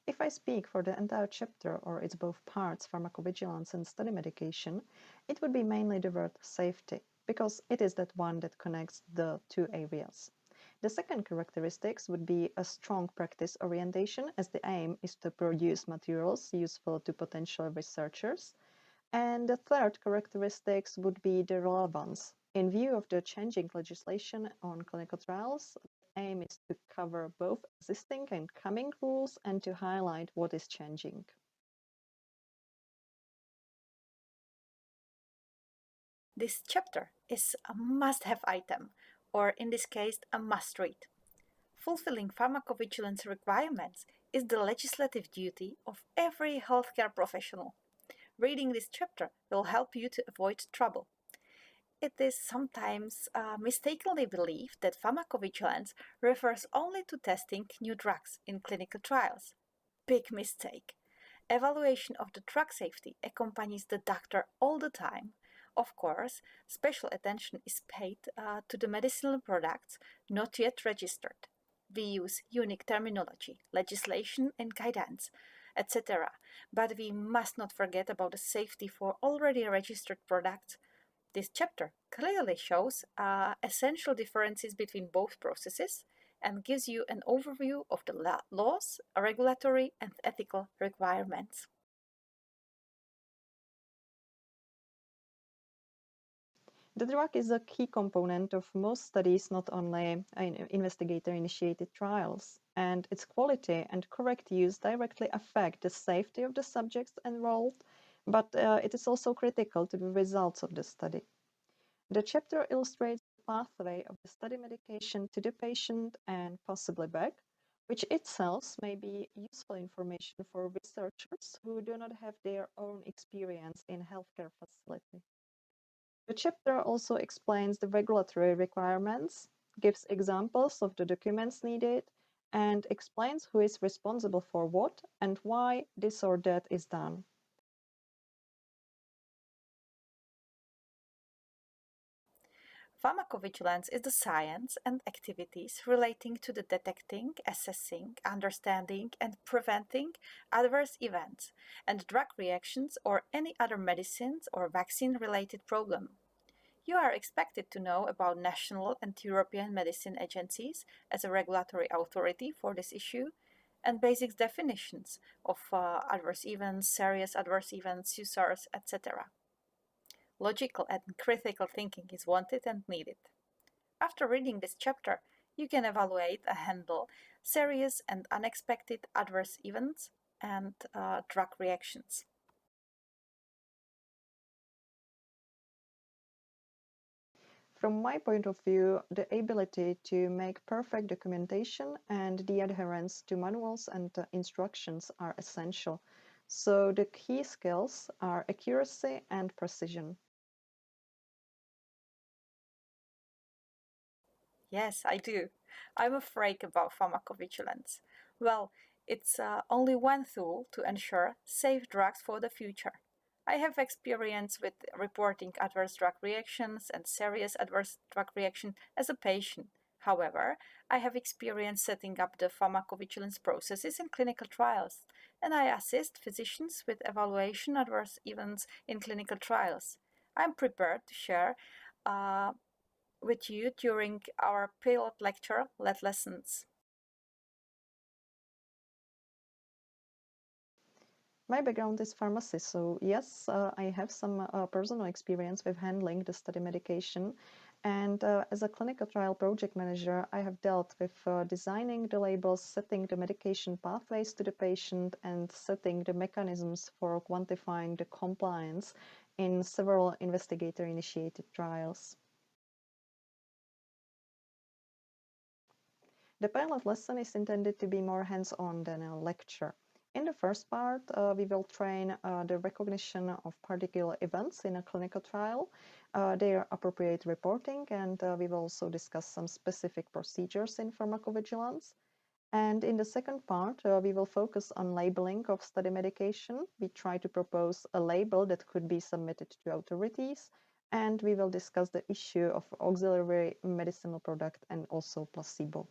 If I speak for the entire chapter or its both parts, pharmacovigilance and study medication, it would be mainly the word safety, because it is that one that connects the two areas. The second characteristics would be a strong practice orientation, as the aim is to produce materials useful to potential researchers. And the third characteristics would be the relevance. In view of the changing legislation on clinical trials, the aim is to cover both existing and coming rules and to highlight what is changing. This chapter is a must-have item, or in this case, a must-read. Fulfilling pharmacovigilance requirements is the legislative duty of every healthcare professional. Reading this chapter will help you to avoid trouble. It is sometimes mistakenly believed that pharmacovigilance refers only to testing new drugs in clinical trials. Big mistake. Evaluation of the drug safety accompanies the doctor all the time. Of course, special attention is paid to the medicinal products not yet registered. We use unique terminology, legislation and guidance, etc. But we must not forget about the safety for already registered products. This chapter clearly shows essential differences between both processes and gives you an overview of the laws, regulatory and ethical requirements. The drug is a key component of most studies, not only investigator-initiated trials, and its quality and correct use directly affect the safety of the subjects enrolled, but it is also critical to the results of the study. The chapter illustrates the pathway of the study medication to the patient and possibly back, which itself may be useful information for researchers who do not have their own experience in healthcare facility. The chapter also explains the regulatory requirements, gives examples of the documents needed, and explains who is responsible for what and why this or that is done. Pharmacovigilance is the science and activities relating to the detecting, assessing, understanding, and preventing adverse events and drug reactions or any other medicines or vaccine-related problem. You are expected to know about national and European medicine agencies as a regulatory authority for this issue and basic definitions of adverse events, serious adverse events, USARs, etc. Logical and critical thinking is wanted and needed. After reading this chapter, you can evaluate and handle serious and unexpected adverse events and drug reactions. From my point of view, the ability to make perfect documentation and the adherence to manuals and instructions are essential. So the key skills are accuracy and precision. Yes, I do. I'm a freak about pharmacovigilance. Well, it's only one tool to ensure safe drugs for the future. I have experience with reporting adverse drug reactions and serious adverse drug reaction as a patient. However, I have experience setting up the pharmacovigilance processes in clinical trials, and I assist physicians with evaluation adverse events in clinical trials. I'm prepared to share with you during our pilot lecture Let Lessons. My background is pharmacy, so yes, I have some personal experience with handling the study medication. And as a clinical trial project manager, I have dealt with designing the labels, setting the medication pathways to the patient, and setting the mechanisms for quantifying the compliance in several investigator-initiated trials. The pilot lesson is intended to be more hands-on than a lecture. In the first part, we will train the recognition of particular events in a clinical trial, their appropriate reporting, and we will also discuss some specific procedures in pharmacovigilance. And in the second part, we will focus on labeling of study medication. We try to propose a label that could be submitted to authorities, and we will discuss the issue of auxiliary medicinal product and also placebo.